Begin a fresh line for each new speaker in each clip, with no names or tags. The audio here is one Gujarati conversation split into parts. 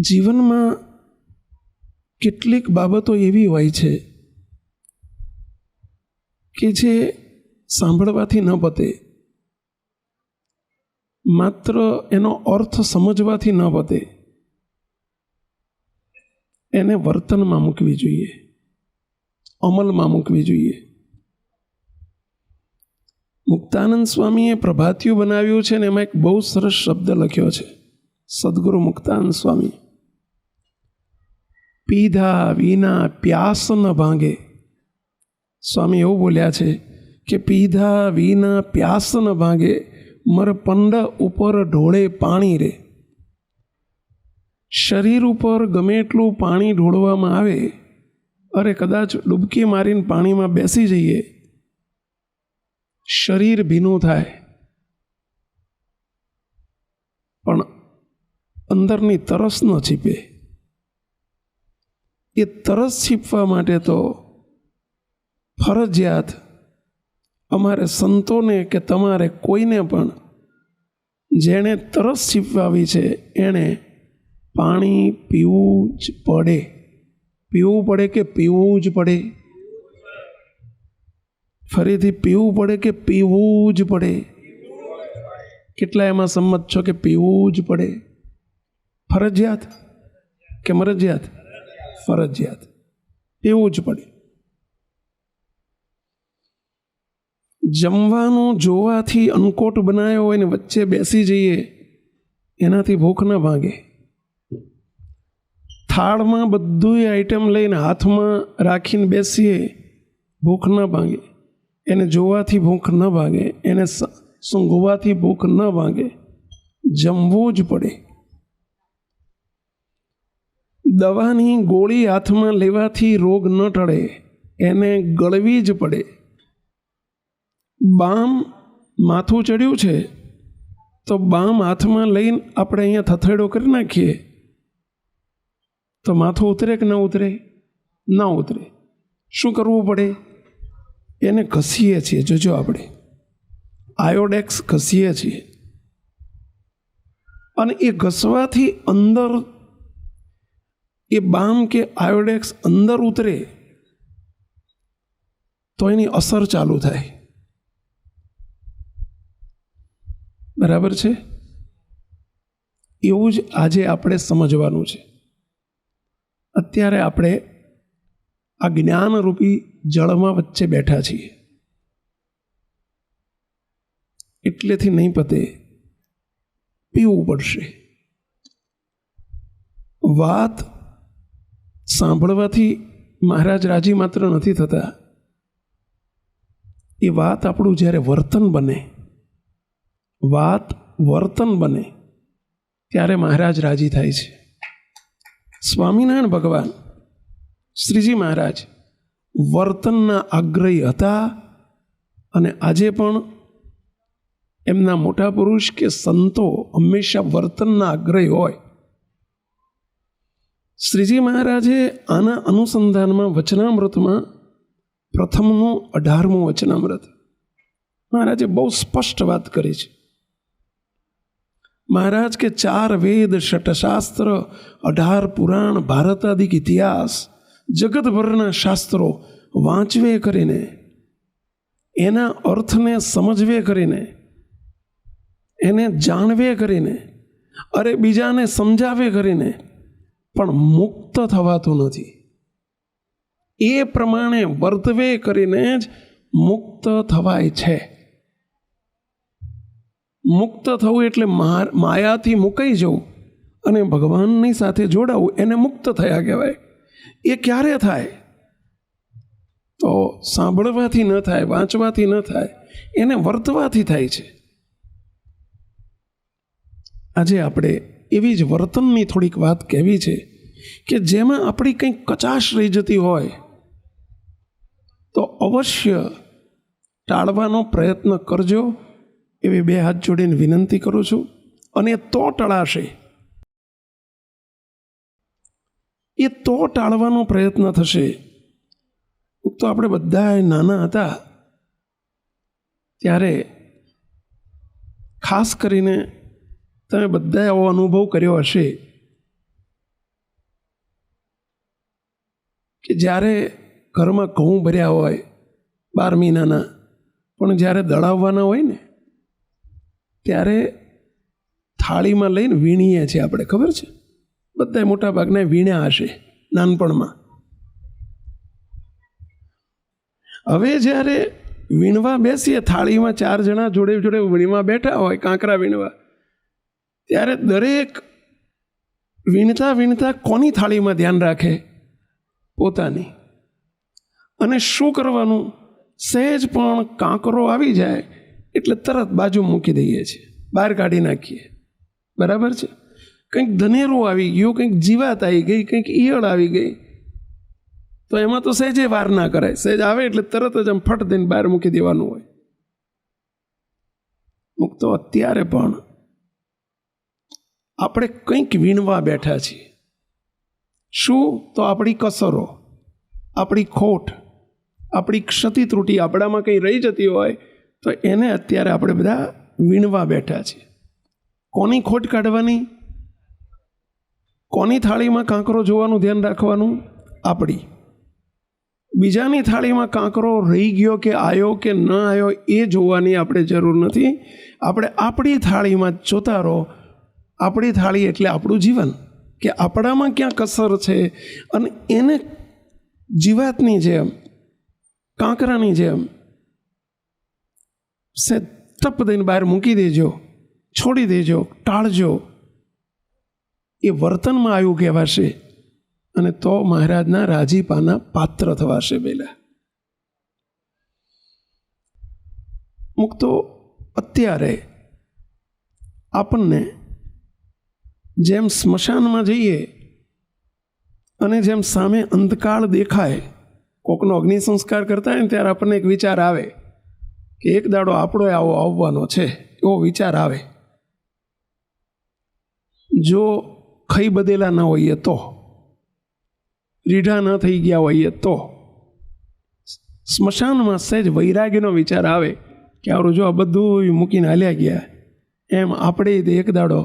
જીવનમાં કેટલીક બાબતો એવી હોય છે કે જે સાંભળવાથી ન પતે, માત્ર એનો અર્થ સમજવાથી ન પતે, એને વર્તનમાં મૂકવી જોઈએ, અમલમાં મૂકવી જોઈએ. મુક્તાનંદ સ્વામીએ પ્રભાતિયું બનાવ્યું છે ને એમાં એક બહુ સરસ શબ્દ લખ્યો છે. સદગુરુ મુક્તાનંદ સ્વામી, પીધા વિના પ્યાસ ન ભાંગે. સ્વામી એવું બોલ્યા છે કે પીધા વિના પ્યાસ ન ભાંગે, મર પંડ ઉપર ઢોળે પાણી રે. શરીર ઉપર ગમે એટલું પાણી ઢોળવામાં આવે, અરે કદાચ ડૂબકી મારીને પાણીમાં બેસી જઈએ, શરીર ભીનું થાય, પણ અંદરની તરસ ન છીપે. એ તરસ છીપવા માટે તો ફરજિયાત અમારે સંતોને કે તમારે કોઈને પણ જેણે તરસ છીપવાવી છે એણે પાણી પીવું જ પડે. પીવું પડે કે પીવું જ પડે? ફરીથી પીવું પડે કે પીવું જ પડે? કેટલા એમાં સંમત છો કે પીવું જ પડે? ફરજિયાત કે મરજિયાત? ફરજિયાત, પીવું જ પડે. જમવાનું જોવાથી અન્નકોટ બનાવ્યો હોય ને વચ્ચે બેસી જઈએ, એનાથી ભૂખ ન ભાંગે. થાળમાં બધું આઈટમ લઈને હાથમાં રાખીને બેસીએ, ભૂખ ન ભાંગે. એને જોવાથી ભૂખ ન ભાગે, એને સૂંઘવાથી ભૂખ ન ભાગે. જમવું જ પડે. દવાની ગોળી હાથમાં લેવાથી રોગ ન ટળે, એને ગળવી જ પડે. બામ માથું ચડ્યું છે તો બામ હાથમાં લઈને આપણે અહીંયા થથેડો કરી નાખીએ તો માથું ઉતરે કે ન ઉતરે? ના ઉતરે. શું કરવું પડે? એને ઘસીએ છીએ. જોજો, આપણે આયોડેક્સ ઘસીએ છીએ, અને એ ઘસવાથી અંદર એ બામ કે આયોડેક્સ અંદર ઉતરે તો એની અસર ચાલુ થાય. બરાબર છે? એવું જ આજે આપણે સમજવાનું છે. અત્યારે આપણે આ જ્ઞાનરૂપી જળમાં વચ્ચે બેઠા છીએ, એટલેથી નહીં પતે, પીવું પડશે. વાત સાંભળવાથી મહારાજ રાજી માત્ર નથી થતા. એ વાત આપણું જ્યારે વર્તન બને, વાત વર્તન બને, ત્યારે મહારાજ રાજી થાય છે. સ્વામિનારાયણ ભગવાન શ્રીજી મહારાજ વર્તનના આગ્રહી હતા, અને આજે પણ એમના મોટા પુરુષ કે સંતો હંમેશા વર્તનના આગ્રહી હોય. શ્રીજી મહારાજે આના અનુસંધાનમાં વચનામૃતમાં પ્રથમનું 18મું વચનામૃત મહારાજે બહુ સ્પષ્ટ વાત કરી છે. મહારાજ કે 4 વેદ, 6 શાસ્ત્ર, 18 પુરાણ, ભારતાદિક ઇતિહાસ, જગતભરના શાસ્ત્રો વાંચવે કરીને, એના અર્થને સમજવે કરીને, એને જાણવે કરીને, અરે બીજાને સમજાવે કરીને પણ મુક્ત થવાતું નથી. એ પ્રમાણે વર્તવે કરીને જ મુક્ત થવાય છે. મુક્ત થવું એટલે માયાથી મુકાઈ જવું અને ભગવાનની સાથે જોડાવું, એને મુક્ત થયા કહેવાય. એ ક્યારે થાય? તો સાંભળવાથી ન થાય, વાંચવાથી ન થાય, એને વર્તવાથી થાય છે. આજે આપણે એવી જ વર્તનની થોડીક વાત કહેવી છે કે જેમાં આપણી કંઈક કચાશ રહી જતી હોય તો અવશ્ય ટાળવાનો પ્રયત્ન કરજો, એવી 2 હાથ જોડીને વિનંતી કરું છું. અને તો ટળાશે, એ તો ટાળવાનો પ્રયત્ન થશે. તો આપણે બધા નાના હતા ત્યારે ખાસ કરીને તમે બધાએ આવો અનુભવ કર્યો હશે કે જ્યારે ઘરમાં ઘઉં ભર્યા હોય 12 મહિનાના, પણ જ્યારે દળાવવાના હોય ને ત્યારે થાળીમાં લઈને વીણીએ છીએ આપણે, ખબર છે? બધા મોટા ભાગના વીણ્યા હશે નાનપણમાં. હવે જ્યારે વીણવા બેસીએ, થાળીમાં 4 જણા જોડે જોડે વીણવા બેઠા હોય, કાંકરા વીણવા, ત્યારે દરેક વીણતા વીણતા કોની થાળીમાં ધ્યાન રાખે? પોતાની. અને શું કરવાનું? સહેજ પણ કાંકરો આવી જાય એટલે તરત બાજુ મૂકી દઈએ છીએ, બહાર કાઢી નાખીએ. બરાબર છે? કંઈક ધનેરું આવી ગયું, કંઈક જીવાત આવી ગઈ, કંઈક ઈયળ આવી ગઈ, તો એમાં તો સહેજે વાર ના કરાય. સહેજ આવે એટલે તરત જ આમ ફટ દઈને બહાર મૂકી દેવાનું હોય. તો અત્યારે પણ આપણે કંઈક વીણવા બેઠા છીએ. શું? તો આપણી કસરો, આપણી ખોટ, આપણી ક્ષતિ ત્રુટિ, આપણામાં કંઈ રહી જતી હોય તો એને અત્યારે આપણે બધા વીણવા બેઠા છીએ. કોની ખોટ કાઢવાની? કોની થાળીમાં કાંકરો જોવાનું ધ્યાન રાખવાનું? આપણી. બીજાની થાળીમાં કાંકરો રહી ગયો કે આવ્યો કે ન આવ્યો એ જોવાની આપણે જરૂર નથી. આપણે આપણી થાળીમાં જોતા રહો. આપણી થાળી એટલે આપણું જીવન, કે આપણામાં ક્યાં કસર છે, અને એને જીવાતની જેમ, કાંકરાની જેમ સે ટપ દઈને બહાર મૂકી દેજો, છોડી દેજો, ટાળજો. એ વર્તનમાં આવ્યું કહેવાશે, અને તો મહારાજના રાજીપાના પાત્ર થવાશે. પહેલા મુક્તો અત્યારે આપણને જેમ સ્મશાનમાં જઈએ અને જેમ સામે અંધકાળ દેખાય, કોકનો અગ્નિ સંસ્કાર કરતા હોય ને ત્યારે આપણને એક વિચાર આવે કે એક દાડો આપણો આવો આવવાનો છે, એવો વિચાર આવે. જો ખાઈ બધેલા ન હોઈએ તો, રીઢા ન થઈ ગયા હોઈએ તો, સ્મશાનમાં સહેજ વૈરાગ્યનો વિચાર આવે કે આવડું જો આ બધું મૂકીને હાલ્યા ગયા, એમ આપણે એક દાડો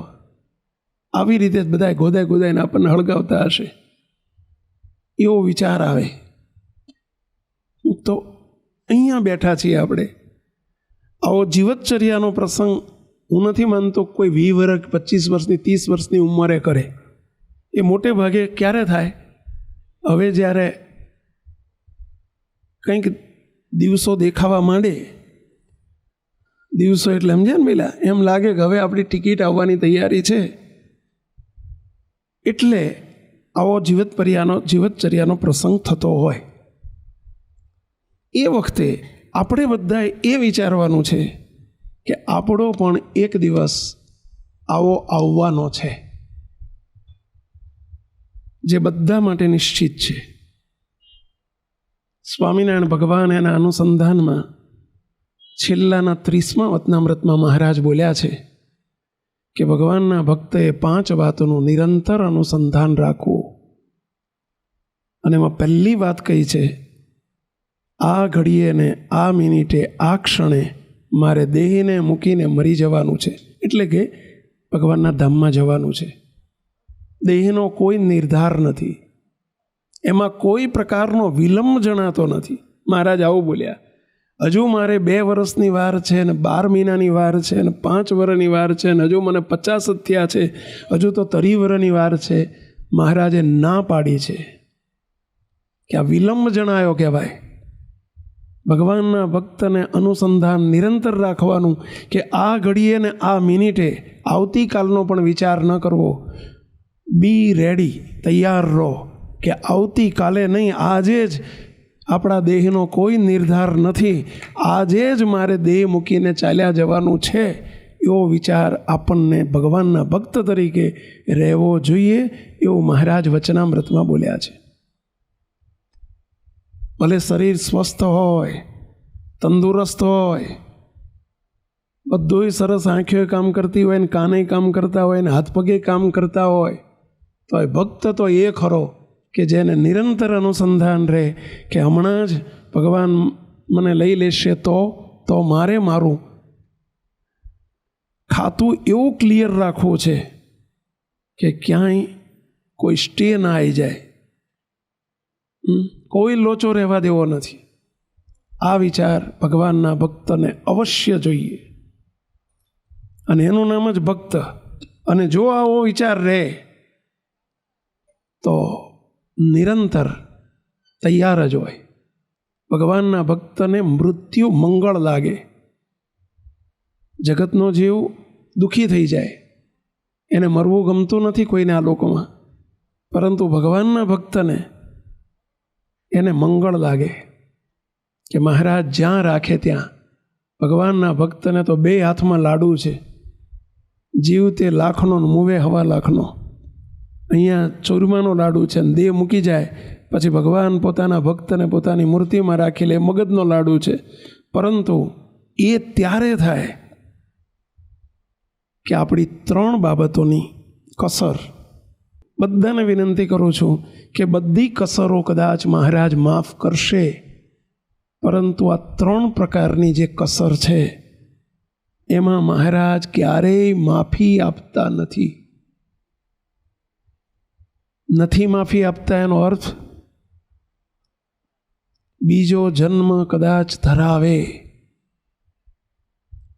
આવી રીતે જ બધા ગોદાઈ ગોદાઈને આપણને હળગાવતા હશે, એવો વિચાર આવે. તો અહીંયા બેઠા છીએ આપણે. આવો જીવતચર્યાનો પ્રસંગ હું નથી માનતો કોઈ 20 વર્ષ, 25 વર્ષની, 30 વર્ષની ઉંમરે કરે. એ મોટે ભાગે ક્યારે થાય? હવે જ્યારે કંઈક દિવસો દેખાવા માંડે, દિવસો એટલે સમજ્યા ને પેલા, એમ લાગે કે હવે આપણી ટિકિટ આવવાની તૈયારી છે, એટલે આવો જીવતચર્યાનો પ્રસંગ થતો હોય. એ વખતે આપણે બધાએ એ વિચારવાનું છે કે આપણો પણ એક દિવસ આવો આવવાનો છે, જે બધા માટે નિશ્ચિત છે. સ્વામિનારાયણ ભગવાન એના અનુસંધાનમાં છેલ્લાના 30મા વતનામૃતમાં મહારાજ બોલ્યા છે કે ભગવાનના ભક્તએ 5 વાતોનું નિરંતર અનુસંધાન રાખવું. અને એમાં પહેલી વાત કહી છે, આ ઘડીએ ને આ મિનિટે આ ક્ષણે મારે દેહને મૂકીને મરી જવાનું છે, એટલે કે ભગવાનના ધામમાં જવાનું છે. દેહનો કોઈ નિર્ધાર નથી, એમાં કોઈ પ્રકારનો વિલંબ જણાતો નથી. મહારાજ આવું બોલ્યા. હજુ મારે 2 વર્ષની વાર છે, ને 12 મહિનાની વાર છે, ને 5 વર્ષની વાર છે, ને હજુ મને 50 જ થયા છે, હજુ તો 30 વર્ષની વાર છે. મહારાજે ના પાડી છે કે આ વિલંબ જણાયો કહેવાય. ભગવાનના ભક્તને અનુસંધાન નિરંતર રાખવાનું, કે આ ઘડીએ ને આ મિનિટે આવતીકાલનો પણ વિચાર ન કરવો. બી રેડી, તૈયાર રહો કે આવતીકાલે નહીં, આજે જ આપણા દેહનો કોઈ નિર્ધાર નથી, આજે જ મારે દેહ મૂકીને ચાલ્યા જવાનું છે. એવો વિચાર આપણને ભગવાનના ભક્ત તરીકે રહેવો જોઈએ, એવું મહારાજ વચનામૃતમાં બોલ્યા છે. ભલે શરીર સ્વસ્થ હોય, તંદુરસ્ત હોય, બધુંય સરસ, આંખોએ કામ કરતી હોય ને કાને કામ કરતા હોય ને હાથ પગે કામ કરતા હોય, તો એ ભક્ત તો એ ખરો કે જેને નિરંતર અનુસંધાન રહે કે હમણાં જ ભગવાન મને લઈ લેશે તો મારે મારું ખાતું એવું ક્લિયર રાખવું છે કે ક્યાંય કોઈ સ્ટે ના આવી જાય. કોઈ લોચો રહેવા દેવો નથી. આ વિચાર ભગવાનના ભક્તને અવશ્ય જોઈએ, અને એનું નામ જ ભક્ત. અને જો આવો વિચાર રહે તો નિરંતર તૈયાર જ હોય. ભગવાનના ભક્તને મૃત્યુ મંગળ લાગે. જગતનો જીવ દુઃખી થઈ જાય, એને મરવું ગમતું નથી કોઈને આ લોકોમાં, પરંતુ ભગવાનના ભક્તને એને મંગળ લાગે કે મહારાજ જ્યાં રાખે ત્યાં. ભગવાનના ભક્તને તો 2 હાથમાં લાડુ છે, જીવ તે લાખનો મુવે 1.25 લાખનો. અહીંયા ચૂરમાનો લાડુ છે, અને દેહ મૂકી જાય પછી ભગવાન પોતાના ભક્તને પોતાની મૂર્તિમાં રાખી લે, મગજનો લાડુ છે. પરંતુ એ ત્યારે થાય કે આપણી 3 બાબતોની કસર. બધાને વિનંતી કરું છું કે બધી કસરો કદાચ મહારાજ માફ કરશે, પરંતુ આ 3 પ્રકારની જે કસર છે એમાં મહારાજ ક્યારેય માફી આપતા નથી. માફી આપતા એનો અર્થ બીજો જન્મ કદાચ ધરાવે,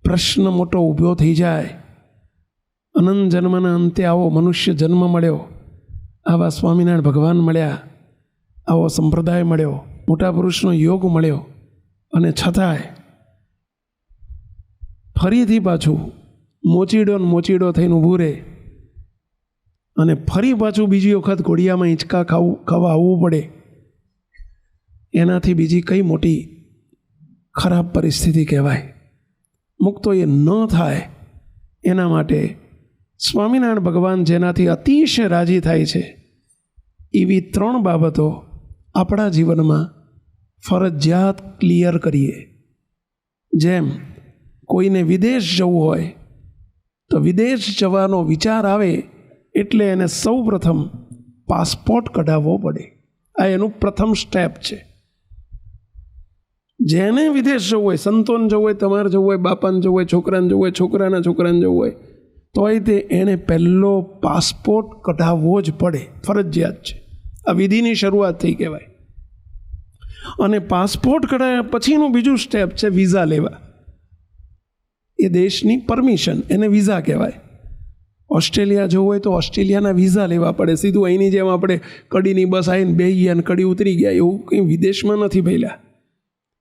પ્રશ્ન મોટો ઊભો થઈ જાય. અનંત જન્મના અંતે આવો મનુષ્ય જન્મ મળ્યો, આવા સ્વામિનારાયણ ભગવાન મળ્યા, આવો સંપ્રદાય મળ્યો, મોટા પુરુષનો યોગ મળ્યો, અને છતાંય ફરીથી પાછું મોચીડો થઈને ઊભું રહે, અને ફરી પાછું બીજી વખત ઘોડિયામાં હિંચકા ખાવા આવવું પડે. એનાથી બીજી કઈ મોટી ખરાબ પરિસ્થિતિ કહેવાય? મુક્તો એ ન થાય એના માટે સ્વામિનારાયણ ભગવાન જેનાથી અતિશય રાજી થાય છે એવી 3 બાબતો આપણા જીવનમાં ફરજિયાત ક્લિયર કરીએ. જેમ કોઈને વિદેશ જવું હોય તો વિદેશ જવાનો વિચાર આવે એટલે એને સૌ પ્રથમ પાસપોર્ટ કઢાવવો પડે. આ એનું પ્રથમ સ્ટેપ છે. જેને વિદેશ જવું હોય, સંતોને જવું હોય, તમારે જવું હોય, બાપાને જવું હોય, છોકરાને જવું હોય, છોકરાના છોકરાને જવું હોય, તોય તે એણે પહેલો પાસપોર્ટ કઢાવવો જ પડે, ફરજિયાત છે. આ વિધિની શરૂઆત થઈ કહેવાય. અને પાસપોર્ટ કઢાવ્યા પછીનું બીજું સ્ટેપ છે વિઝા લેવા. એ દેશની પરમિશન, એને વિઝા કહેવાય. ઓસ્ટ્રેલિયા જવું હોય તો ઓસ્ટ્રેલિયાના વિઝા લેવા પડે. સીધું અહીંની જેમ આપણે કડીની બસ આવીને બેસી ગયા અને કડી ઉતરી ગયા, એવું કંઈ વિદેશમાં નથી ભયલા.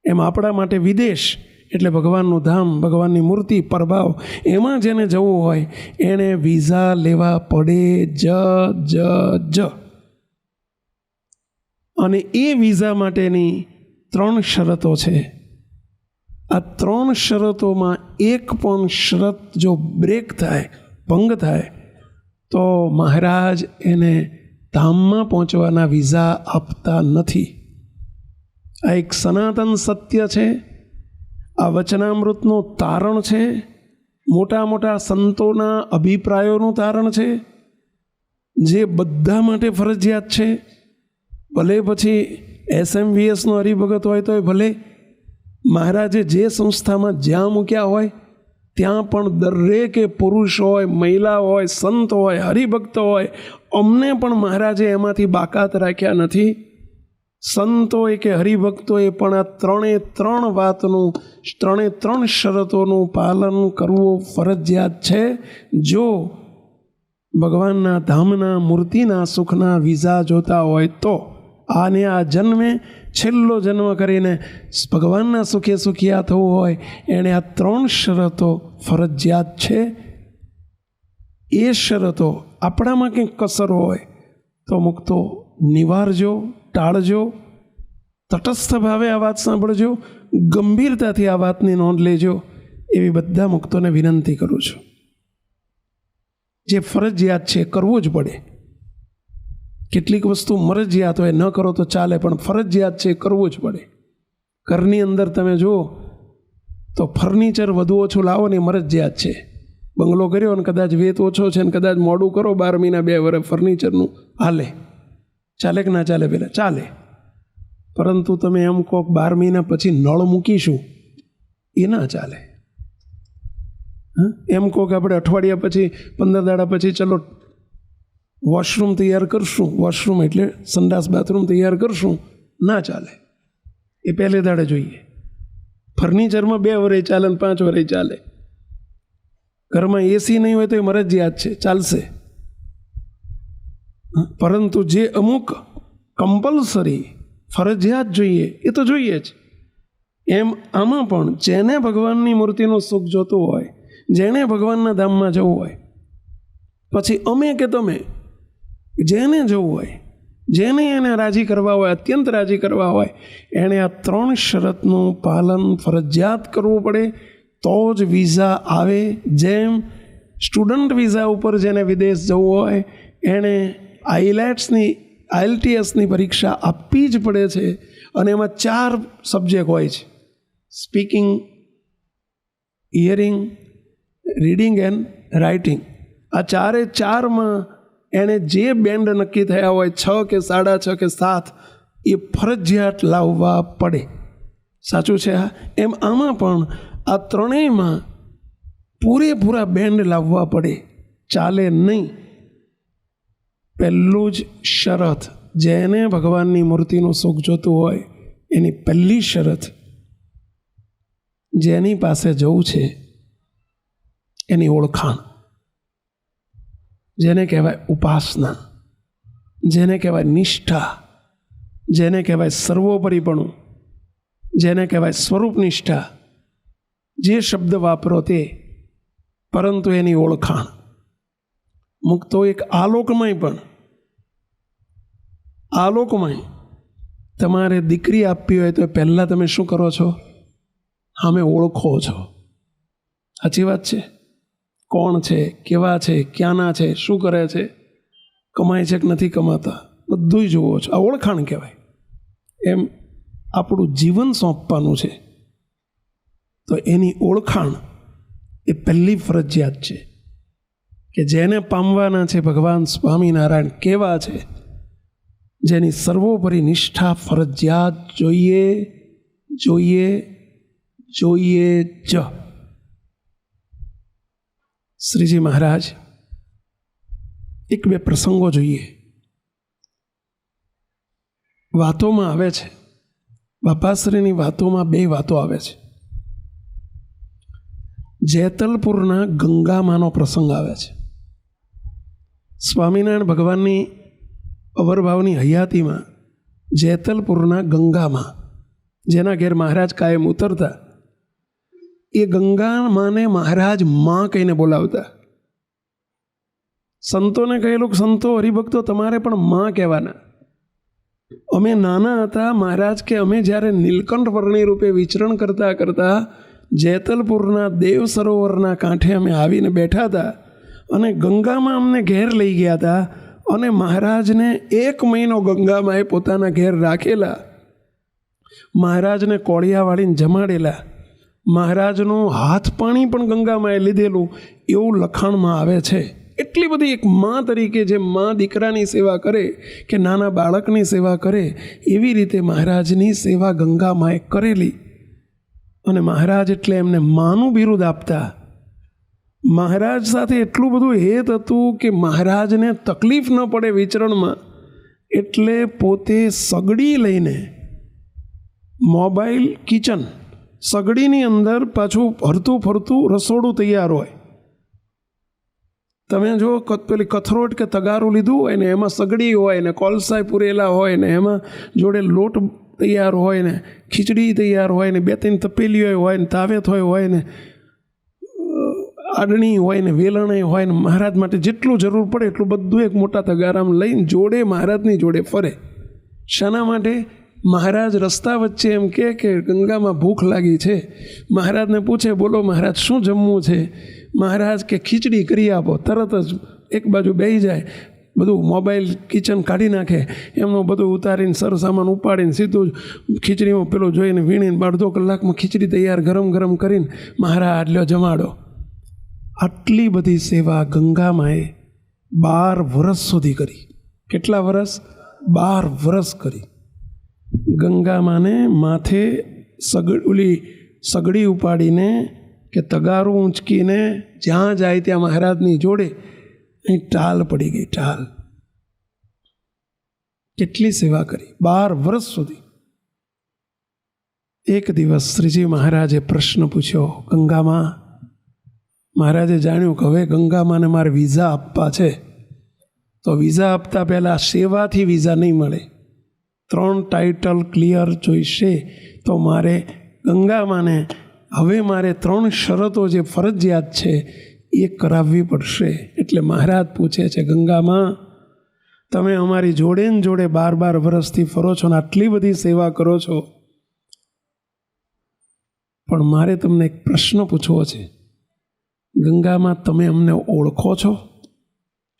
એમ આપણા માટે વિદેશ એટલે ભગવાનનું ધામ, ભગવાનની મૂર્તિ, પ્રભાવ, એમાં જેને જવું હોય એણે વિઝા લેવા પડે જ. અને એ વિઝા માટેની 3 શરતો છે. આ 3 શરતોમાં એક પણ શરત જો બ્રેક થાય, ભંગ થાય, તો મહારાજ એને ધામમાં પહોંચવાના વિઝા આપતા નથી. આ એક સનાતન સત્ય છે. આ વચનામૃતનું તારણ છે. મોટા મોટા સંતોના અભિપ્રાયોનું તારણ છે, જે બધા માટે ફરજિયાત છે. ભલે પછી SMVSનો હરિભગત હોય તોય ભલે, મહારાજે જે સંસ્થામાં જ્યાં મૂક્યા હોય ત્યાં પણ દરેકે પુરુષ હોય, મહિલા હોય, સંત હોય, હરિભક્ત હોય, અમને પણ મહારાજે એમાંથી બાકાત રાખ્યા નથી. સંતોએ કે હરિભક્તોએ પણ આ 3 વાતનું, 3 શરતોનું પાલન કરવું ફરજિયાત છે. જો ભગવાનના ધામના, મૂર્તિના સુખના વિઝા જોતા હોય તો આને આ જન્મે છેલ્લો જન્મ કરીને ભગવાનના સુખે સુખિયા થવું હોય એણે આ 3 શરતો ફરજિયાત છે. એ શરતો આપણામાં કંઈક કસર હોય તો મુક્તો નિવારજો, ટાળજો. તટસ્થ ભાવે આ વાત સાંભળજો, ગંભીરતાથી આ વાતની નોંધ લેજો, એવી બધા મુક્તોને વિનંતી કરું છું. જે ફરજિયાત છે કરવું જ પડે. કેટલીક વસ્તુ મરજિયાત હોય, ન કરો તો ચાલે, પણ ફરજિયાત છે કરવું જ પડે. ઘરની અંદર તમે જુઓ તો ફર્નિચર વધુ ઓછું લાવો ને મરજિયાત છે. બંગલો કર્યો ને કદાચ વેત ઓછો છે ને કદાચ મોડું કરો 12 મહિના 2 વર્ષ ફર્નિચરનું, હાલે? ચાલે કે ના ચાલે? પહેલાં ચાલે. પરંતુ તમે એમ કહો 12 મહિના પછી નળ મૂકીશું, એ ના ચાલે. એમ કહો કે આપણે અઠવાડિયા પછી 15 દાડા પછી ચલો વોશરૂમ તૈયાર કરશું, વોશરૂમ એટલે સંડાસ બાથરૂમ તૈયાર કરશું, ના ચાલે, એ પહેલે દાડે જોઈએ. ફર્નિચરમાં 2 વર્ષ ચાલે ને 5 વર્ષ ચાલે. ઘરમાં એસી નહીં હોય તો એ મરજિયાત છે, ચાલશે. પરંતુ જે અમુક કમ્પલસરી ફરજિયાત જોઈએ એ તો જોઈએ જ. એમ આમાં પણ જેને ભગવાનની મૂર્તિનું સુખ જોતું હોય, જેણે ભગવાનના ધામમાં જવું હોય, પછી અમે કે તમે જેને જવું હોય, જેને એને રાજી કરવા હોય, અત્યંત રાજી કરવા હોય, એણે આ 3 શરતનું પાલન ફરજિયાત કરવું પડે તો જ વિઝા આવે. જેમ સ્ટુડન્ટ વિઝા ઉપર જેને વિદેશ જવું હોય એણે IELTSની પરીક્ષા આપવી જ પડે છે. અને એમાં 4 સબ્જેક્ટ હોય છે: speaking, hearing, reading and writing. આ 4માં એણે જે બેન્ડ નક્કી થયા હોય, 6 કે 6.5 કે 7, એ ફરજિયાત લાવવા પડે. સાચું છે? એમ આમાં પણ આ 3માં પૂરેપૂરા બેન્ડ લાવવા પડે, ચાલે નહીં. પહેલું જ શરત, જેને ભગવાનની મૂર્તિનું સુખ જોતું હોય એની પહેલી શરત, જેની પાસે જવું છે એની ઓળખાણ. જેને કહેવાય ઉપાસના, જેને કહેવાય નિષ્ઠા, જેને કહેવાય સર્વોપરીપણું, જેને કહેવાય સ્વરૂપ નિષ્ઠા. જે શબ્દ વાપરો તે, પરંતુ એની ઓળખાણ. મુક્તો એક આલોકમય તમારે દીકરી આપવી હોય તો પહેલાં તમે શું કરો છો? સામે ઓળખો છો. સાચી વાત છે? કોણ છે, કેવા છે, ક્યાંના છે, શું કરે છે, કમાય છે કે નથી કમાતા, બધું જુઓ છો. આ ઓળખાણ કહેવાય. એમ આપણું જીવન સોંપવાનું છે તો એની ઓળખાણ એ પહેલી ફરજિયાત છે. કે જેને પામવાના છે ભગવાન સ્વામિનારાયણ કેવા છે, જેની સર્વોપરી નિષ્ઠા ફરજિયાત જોઈએ જ. શ્રીજી મહારાજ 1-2 પ્રસંગો જોઈએ. વાતોમાં આવે છે, બાપાશ્રીની વાતોમાં 2 વાતો આવે છે. જેતલપુરના ગંગામાનો પ્રસંગ આવે છે. સ્વામિનારાયણ ભગવાનની અવરભાવની હયાતીમાં જેતલપુરના ગંગામાં, જેના ઘેર મહારાજ કાયમ ઉતરતા, એ ગંગામાને મહારાજ માં કહીને બોલાવતા. સંતોને કહેલું, સંતો હરિભક્તો તમારે પણ માં કહેવાના. અમે નાના હતા મહારાજ કે અમે જ્યારે નીલકંઠ વર્ણી રૂપે વિચરણ કરતા જેતલપુરના દેવ સરોવરના કાંઠે અમે આવીને બેઠા હતા અને ગંગામાં અમને ઘેર લઈ ગયા હતા. અને મહારાજને 1 મહિનો ગંગામાએ પોતાના ઘેર રાખેલા. મહારાજને કોળિયા વાળીને જમાડેલા. મહારાજનું હાથ પાણી પણ ગંગામાએ લીધેલું એવું લખાણમાં આવે છે. એટલી બધી એક મા તરીકે જે મા દીકરાની સેવા કરે કે નાના બાળકની સેવા કરે, એવી રીતે મહારાજની સેવા ગંગામાએ કરેલી. અને મહારાજ એટલે એમને માનું બિરુદ આપતા. મહારાજ સાથે એટલું બધું હેત હતું કે મહારાજને તકલીફ ન પડે વિચરણમાં, એટલે પોતે સગડી લઈને, મોબાઈલ કિચન, સગડીની અંદર પાછું હરતું ફરતું રસોડું તૈયાર હોય. તમે જો પેલી કથરોટ કે તગારું લીધું હોય ને એમાં સગડી હોય ને કોલસાય પૂરેલા હોય ને એમાં જોડે લોટ તૈયાર હોય ને ખીચડી તૈયાર હોય ને 2-3 તપેલીઓ હોય ને તાવેત હોય ને આડણી હોય ને વેલણ હોય ને મહારાજ માટે જેટલું જરૂર પડે એટલું બધું એક મોટા તગારામાં લઈને જોડે મહારાજની જોડે ફરે. શાના માટે? મહારાજ રસ્તા વચ્ચે એમ કે ગંગામાં ભૂખ લાગી છે. મહારાજને પૂછે, બોલો મહારાજ શું જમવું છે? મહારાજ કે ખીચડી કરી આપો. તરત જ એક બાજુ બેસી જાય, બધું મોબાઈલ કિચન કાઢી નાખે, એમનું બધું ઉતારીને સરસામાન ઉપાડીને સીધું ખીચડીમાં પેલું જોઈને વીણીને 1.5 કલાકમાં ખીચડી તૈયાર ગરમ કરીને મહારાજ લ્યો જમાડો. આટલી બધી સેવા ગંગામાએ 12 વર્ષ સુધી કરી. કેટલા વર્ષ? 12 વર્ષ કરી. ગંગામાને માથે સગડી ઉપાડીને કે તગારું ઊંચકીને જ્યાં જાય ત્યાં મહારાજની જોડે અહીં ટાલ પડી ગઈ. ટાલ કેટલી સેવા કરી 12 વર્ષ સુધી. એક દિવસ શ્રીજી મહારાજે પ્રશ્ન પૂછ્યો, ગંગામાં. મહારાજે જાણ્યું કે હવે ગંગામાને મારે વિઝા આપવા છે, તો વિઝા આપતા પહેલાં સેવાથી વિઝા નહીં મળે, 3 ટાઇટલ ક્લિયર જોઈશે. તો મારે ગંગામાને હવે મારે 3 શરતો જે ફરજિયાત છે એ કરાવવી પડશે. એટલે મહારાજ પૂછે છે, ગંગામાં તમે અમારી જોડે ને જોડે 12 વર્ષથી ફરો છો ને આટલી બધી સેવા કરો છો, પણ મારે તમને એક પ્રશ્ન પૂછવો છે. ગંગામાં તમે અમને ઓળખો છો?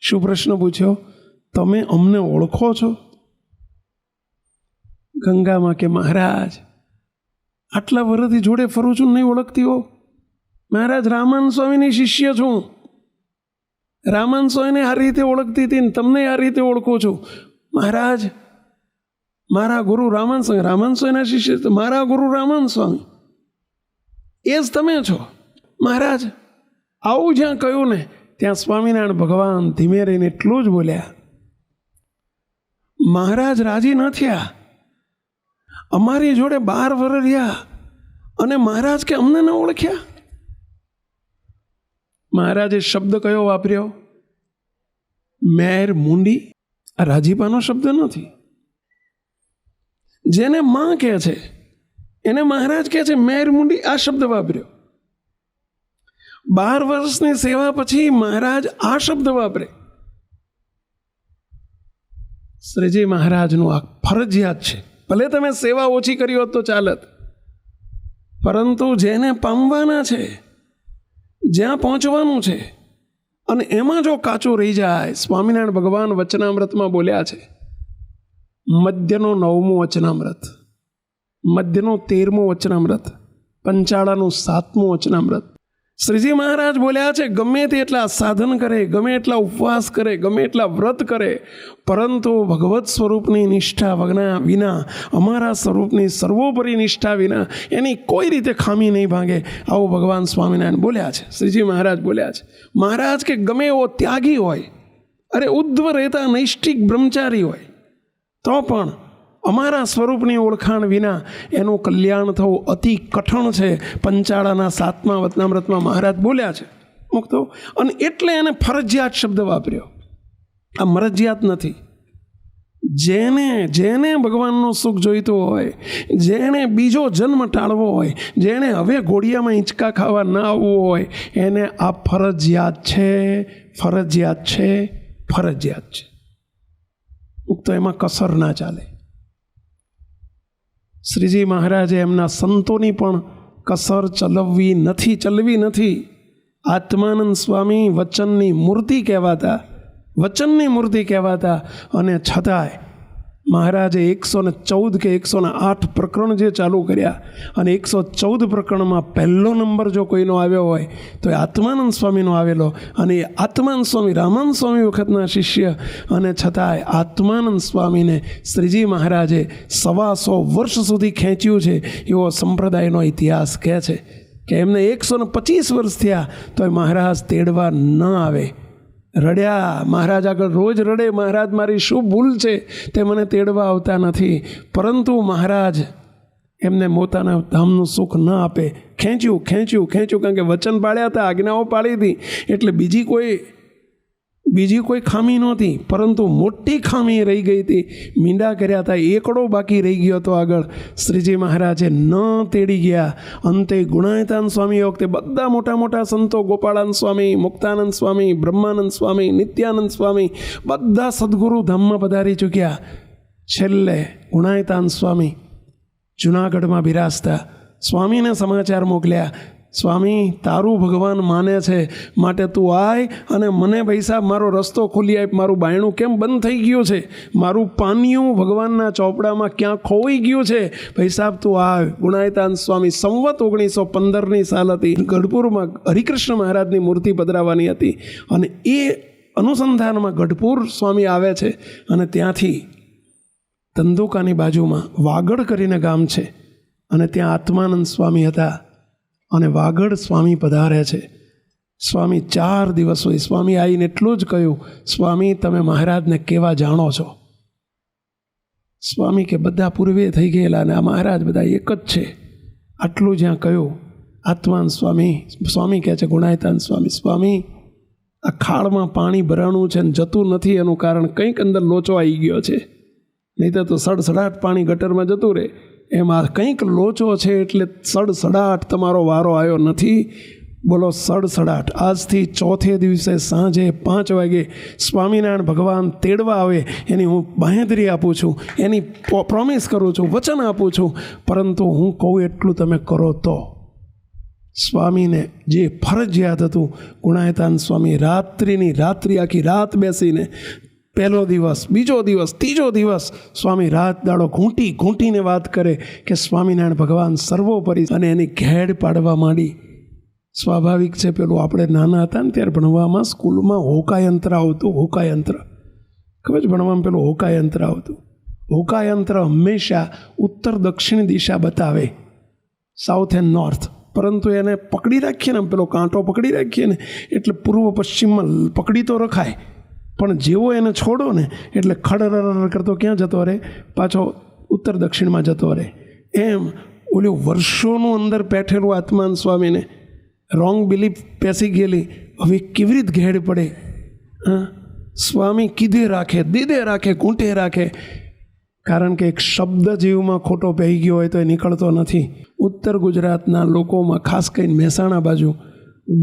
શું પ્રશ્ન પૂછ્યો? તમે અમને ઓળખો છો? ગંગામાં કે મહારાજ આટલા વર્ષથી જોડે ફરું છું, નહીં ઓળખતી હો? મહારાજ રામાનંદ સ્વામીની શિષ્ય છું, રામાનંદ સ્વામીને આ રીતે ઓળખતી હતી ને તમને આ રીતે ઓળખું છું. મહારાજ મારા ગુરુ રામાનંદ સ્વામી, રામાનંદ સ્વામીના શિષ્ય, મારા ગુરુ રામાનંદ સ્વામી એ જ તમે છો. મહારાજ આવું જ્યાં કહ્યું ને ત્યાં સ્વામિનારાયણ ભગવાન ધીમે રહીને એટલું જ બોલ્યા, મહારાજ રાજી ન થયા, અમારી જોડે 12 વર્ષ રહ્યા અને મહારાજ કે અમને ન ઓળખ્યા. મહારાજે શબ્દ કયો વાપર્યો? મેર મુંડી. આ રાજીપાનો શબ્દ નથી. જેને માં કહે છે એને મહારાજ કહે છે મેર મુંડી, આ શબ્દ વાપર્યો. 12 વર્ષની સેવા પછી મહારાજ આ શબ્દ વાપરે. શ્રીજી મહારાજનું આ ફરજિયાત છે. ભલે તમે સેવા ઓછી કરી હોત તો ચાલત, પરંતુ જેને પામવાના છે, જ્યાં પહોંચવાનું છે, અને એમાં જો કાચું રહી જાય. સ્વામિનારાયણ ભગવાન વચનામૃતમાં બોલ્યા છે, મધ્યનો 9મું વચનામૃત, મધ્યનું 13મું વચનામૃત, પંચાળાનું 7મું વચનામૃત. શ્રીજી મહારાજ બોલ્યા છે, ગમે તે એટલા સાધન કરે, ગમે એટલા ઉપવાસ કરે, ગમે એટલા વ્રત કરે, પરંતુ ભગવત સ્વરૂપની નિષ્ઠા વિના, અમારા સ્વરૂપની સર્વોપરી નિષ્ઠા વિના એની કોઈ રીતે ખામી નહીં ભાંગે. આવું ભગવાન સ્વામિનારાયણ બોલ્યા છે, શ્રીજી મહારાજ બોલ્યા છે. મહારાજ કે ગમે એવો ત્યાગી હોય, અરે ઉદ્ધવ રહેતા નૈષ્ઠિક બ્રહ્મચારી હોય, તો પણ અમારા સ્વરૂપની ઓળખાણ વિના એનું કલ્યાણ થવું અતિ કઠણ છે. પંચાળાના 7મા વચનામૃતમાં મહારાજ બોલ્યા છે મુક્તો. અને એટલે એને ફરજિયાત શબ્દ વાપર્યો. આ મરજિયાત નથી. જેને ભગવાનનું સુખ જોઈતું હોય, જેણે બીજો જન્મ ટાળવો હોય, જેણે હવે ઘોડિયામાં હિંચકા ખાવા ન આવવું હોય, એને આ ફરજિયાત છે, ફરજિયાત છે, ફરજિયાત છે. મુક્તો એમાં કસર ના ચાલે. શ્રીજી મહારાજે એમના સંતોની પણ કસર ચલવી નથી. આત્માનંદ સ્વામી વચનની મૂર્તિ કહેવાતા, અને છતાંય મહારાજે 114 કે 108 પ્રકરણ જે ચાલુ કર્યા, અને 114 પ્રકરણમાં પહેલો નંબર જો કોઈનો આવ્યો હોય તો એ આત્માનંદ સ્વામીનો આવેલો. અને એ આત્માનંદ સ્વામી રામાનંદ સ્વામી વખતના શિષ્ય, અને છતાંય આત્માનંદ સ્વામીને શ્રીજી મહારાજે 125 વર્ષ સુધી ખેંચ્યું છે. એવો સંપ્રદાયનો ઇતિહાસ કહે છે કે એમને 125 વર્ષ થયા તો એ મહારાજ તેડવા ન આવે. રડ્યા, મહારાજ આગળ રોજ રડે, મહારાજ મારી શું ભૂલ છે તે મને તેડવા આવતા નથી. પરંતુ મહારાજ એમને પોતાના ધામનું સુખ ન આપે. ખેંચ્યું, કારણ કે વચન પાળ્યા હતા, આજ્ઞાઓ પાળી હતી, એટલે બીજી કોઈ ખામી નહોતી, પરંતુ મોટી ખામી રહી ગઈ હતી. મીંડા કર્યા હતા, એકડો બાકી રહી ગયો હતો. આગળ શ્રીજી મહારાજે ન તેડી ગયા. અંતે ગુણાયતાનંદ સ્વામી વખતે બધા મોટા સંતો, ગોપાળાનંદ સ્વામી, મુક્તાનંદ સ્વામી, બ્રહ્માનંદ સ્વામી, નિત્યાનંદ સ્વામી, બધા સદગુરુ ધામમાં પધારી ચૂક્યા. છેલ્લે ગુણાયતાનંદ સ્વામી જુનાગઢમાં બિરાજતા સ્વામીને સમાચાર મોકલ્યા, સ્વામી તારું ભગવાન માને છે, માટે તું આય અને મને ભાઈ સાહેબ મારો રસ્તો ખોલી આપ. મારું બાયણું કેમ બંધ થઈ ગયું છે, મારું પાનિયું ભગવાનના ચોપડામાં ક્યાં ખોવાઈ ગયું છે, ભાઈ સાહેબ તું આવ. ગુણાયતાનંદ સ્વામી સંવત 1915ની સાલ હતી. ગઢપુરમાં હરિકૃષ્ણ મહારાજની મૂર્તિ પધરાવવાની હતી, અને એ અનુસંધાનમાં ગઢપુર સ્વામી આવે છે. અને ત્યાંથી ધંધુકાની બાજુમાં વાગડ કરીને ગામ છે, અને ત્યાં આત્માનંદ સ્વામી હતા, અને વાગડ સ્વામી પધારે છે. સ્વામી 4 દિવસ હોય. સ્વામી આવીને એટલું જ કહ્યું, સ્વામી તમે મહારાજને કેવા જાણો છો? સ્વામી કે બધા પૂર્વે થઈ ગયેલા, અને આ મહારાજ બધા એક જ છે. આટલું જ્યાં કહ્યું, આત્માન સ્વામી સ્વામી કહે છે ગુણાયતાન સ્વામી, સ્વામી આ ખાડમાં પાણી ભરાણું છે ને જતું નથી, એનું કારણ કંઈક અંદર લોચો આવી ગયો છે, નહીં તો સડસડાટ પાણી ગટરમાં જતું રહે. એમાં કંઈક લોચો છે એટલે સડસડાટ તમારો વારો આવ્યો નથી. બોલો સડસડાટ. આજથી ચોથે દિવસે સાંજે 5 વાગે સ્વામિનારાયણ ભગવાન તેડવા આવે એની હું બાંહેધરી આપું છું, એની પ્રોમિસ કરું છું, વચન આપું છું. પરંતુ હું કહું એટલું તમે કરો તો. સ્વામીને જે ફરજિયાત હતું, ગુણાયતાન સ્વામી રાત્રિ આખી રાત બેસીને, પહેલો દિવસ, બીજો દિવસ, ત્રીજો દિવસ સ્વામી રાત દાડો ઘૂંટીને વાત કરે કે સ્વામિનારાયણ ભગવાન સર્વોપરી, અને એની ઘેડ પાડવા માંડી. સ્વાભાવિક છે, પેલું આપણે નાના હતા ને ત્યારે ભણવામાં સ્કૂલમાં હોકાયંત્ર આવતું. હોકાયંત્ર ખબર છે? ભણવામાં પેલું હોકાયંત્ર આવતું. હોકાયંત્ર હંમેશા ઉત્તર દક્ષિણ દિશા બતાવે, સાઉથ એન્ડ નોર્થ. પરંતુ એને પકડી રાખીએ ને, પેલો કાંટો પકડી રાખીએ ને એટલે પૂર્વ પશ્ચિમમાં પકડી તો રખાય, પણ જેવો એને છોડો ને એટલે ખડરર કરતો ક્યાં જતો રહે? પાછો ઉત્તર દક્ષિણમાં જતો રહે. એમ ઓલું વર્ષોનું અંદર બેઠેલું આત્માન સ્વામીને રોંગ બિલીફ પેસી ગયેલી, હવે કેવી રીતે ઘેડ પડે? સ્વામી કીધે રાખે, દીધે રાખે, ઘૂંટે રાખે. કારણ કે એક શબ્દ જીવમાં ખોટો પહેરી ગયો હોય તો એ નીકળતો નથી. ઉત્તર ગુજરાતના લોકોમાં, ખાસ કરીને મહેસાણા બાજુ,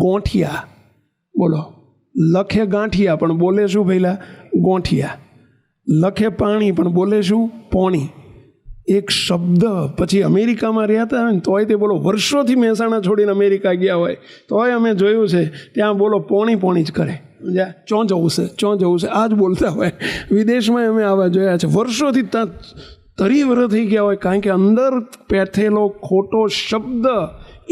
ગોંઠિયા બોલો, લખે ગાંઠિયા પણ બોલે શું પહેલાં? ગોંઠિયા. લખે પાણી પણ બોલે શું? પોણી. એક શબ્દ. પછી અમેરિકામાં રહ્યા હતા ને તોય તે બોલો વર્ષોથી મહેસાણા છોડીને અમેરિકા ગયા હોય તોય અમે જોયું છે ત્યાં બોલો પોણી જ કરે. ચોં જવું છે આ જ બોલતા હોય. વિદેશમાં અમે આવા જોયા છે, વર્ષોથી ત્યાં તરી વરસ થઈ ગયા હોય, કારણ કે અંદર પેથેલો ખોટો શબ્દ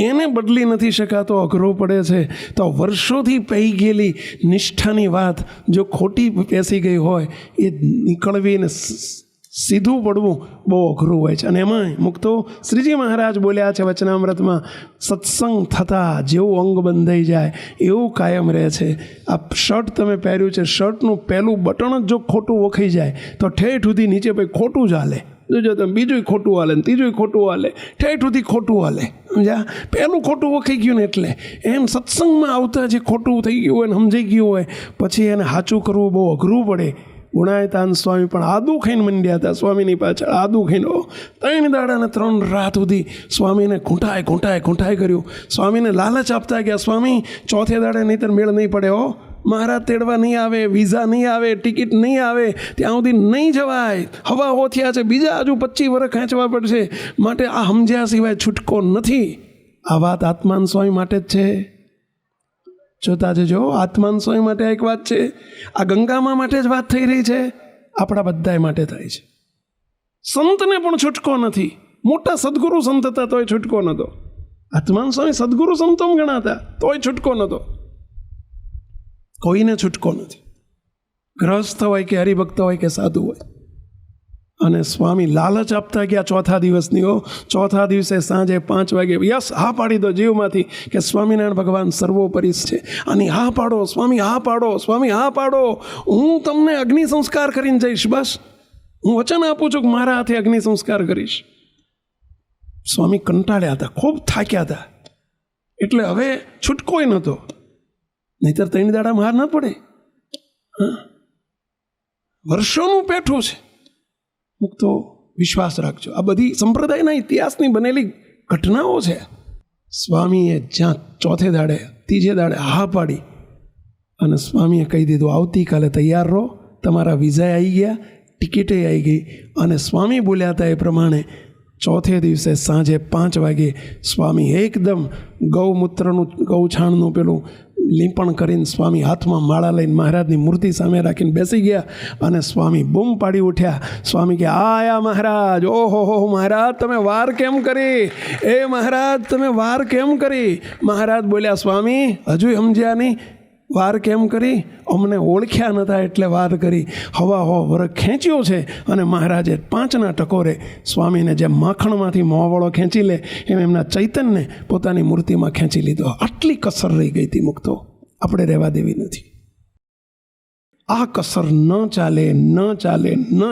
એને બદલી નથી શકાતો, અઘરો પડે છે. તો વર્ષોથી પહી ગયેલી નિષ્ઠાની વાત જો ખોટી પેસી ગઈ હોય એ નીકળવીને સીધું પડવું બહુ અઘરું હોય છે. અને એમાં મુક્તો શ્રીજી મહારાજ બોલ્યા છે વચનામૃતમાં, સત્સંગ થતાં જેવું અંગ બંધાઈ જાય એવું કાયમ રહે છે. આ શર્ટ તમે પહેર્યું છે, શર્ટનું પહેલું બટન જ જો ખોટું વખાઈ જાય તો ઠેઠ સુધી નીચે પછી ખોટું જ હાલે. જોજો તમે, બીજું ખોટું હાલે ને ત્રીજું ખોટું હાલે, ઠેઠ સુધી ખોટું હાલે. સમજ્યા? પહેલું ખોટું વખાઈ ગયું ને એટલે એમ સત્સંગમાં આવતા જે ખોટું થઈ ગયું હોય ને સમજાઈ ગયું હોય પછી એને સાચું કરવું બહુ અઘરું પડે. ગુણાયતાન સ્વામી પણ આદુ ખાઈને મંડ્યા હતા સ્વામીની પાછળ. આદુ ખાઈને 3 દાડા ને 3 રાત સુધી સ્વામીને ઘૂંટાય કર્યું. સ્વામીને લાલચ આપતા ગયા, સ્વામી ચોથે દાડે નહીંતર મેળ નહીં પડે હો, મહારાજ તેડવા નહીં આવે, વિઝા નહીં આવે, ટિકિટ નહીં આવે, ત્યાં સુધી નહીં જવાય, હવા હો થયા છે, બીજા હજુ 25 વર્ષ ખેંચવા પડશે, માટે આ સમજ્યા સિવાય છૂટકો નથી. આ વાત આત્માન સ્વામી માટે જ છે. જોતા જજો, આત્માન સ્વામી માટે એક વાત છે, આ ગંગામાં માટે જ વાત થઈ રહી છે, આપણા બધાય માટે થાય છે. સંતને પણ છૂટકો નથી. મોટા સદગુરુ સંત હતા તોય છૂટકો નહોતો. આત્માન સ્વામી સદગુરુ સંતો ગણાતા તોય છૂટકો નહોતો. કોઈને છૂટકો નથી. ગ્રહસ્થ હોય કે હરિભક્ત હોય કે સાધુ હોય. અને સ્વામી લાલચ આપતા ગયા ચોથા દિવસની. ચોથા દિવસે સાંજે 5 વાગે યસ હા પાડી દો જીવમાંથી કે સ્વામિનારાયણ ભગવાન સર્વોપરી છે. અને હા પાડો સ્વામી, હા પાડો સ્વામી, હા પાડો, હું તમને અગ્નિ સંસ્કાર કરીને જઈશ. બસ હું વચન આપું છું કે મારા હાથે અગ્નિ સંસ્કાર કરીશ. સ્વામી કંટાળ્યા હતા, ખૂબ થાક્યા હતા, એટલે હવે છૂટકોય નહોતો. નહીતર 3 દાડા માર ના પડે. વર્ષોનું પેઠું છે. મુક્તો વિશ્વાસ રાખજો, આ બધી સંપ્રદાયના ઇતિહાસની બનેલી ઘટનાઓ છે. સ્વામીએ જ્યાં ચોથે દાડે, ત્રીજે દાડે હા પાડી અને સ્વામીએ કહી દીધું આવતીકાલે તૈયાર રહો, તમારા વિઝા આવી ગયા, ટિકિટે આવી ગઈ. અને સ્વામી બોલ્યા હતા એ પ્રમાણે ચોથે દિવસે સાંજે 5 વાગે સ્વામી એકદમ ગૌમૂત્રનું, ગૌછાણનું પેલું લીંપણ કરીને સ્વામી હાથમાં માળા લઈને મહારાજની મૂર્તિ સામે રાખીને બેસી ગયા. અને સ્વામી બૂમ પાડી ઉઠ્યા. સ્વામી કે આયા મહારાજ, ઓહો હો મહારાજ તમે વાર કેમ કરી, એ મહારાજ તમે વાર કેમ કરી. મહારાજ બોલ્યા સ્વામી હજુ સમજ્યા નહીં, વાર કેમ કરી? અમને ઓળખ્યા નહોતા એટલે વાર કરી. હવા વરખ ખેંચ્યો છે. અને મહારાજે 5ના ટકોરે સ્વામીને જેમ માખણમાંથી મોંવળો ખેંચી લે એમ એમના ચૈતન્યને પોતાની મૂર્તિમાં ખેંચી લીધો. આટલી કસર રહી ગઈ હતી મુક્તો, આપણે રહેવા દેવી નથી. આ કસર ન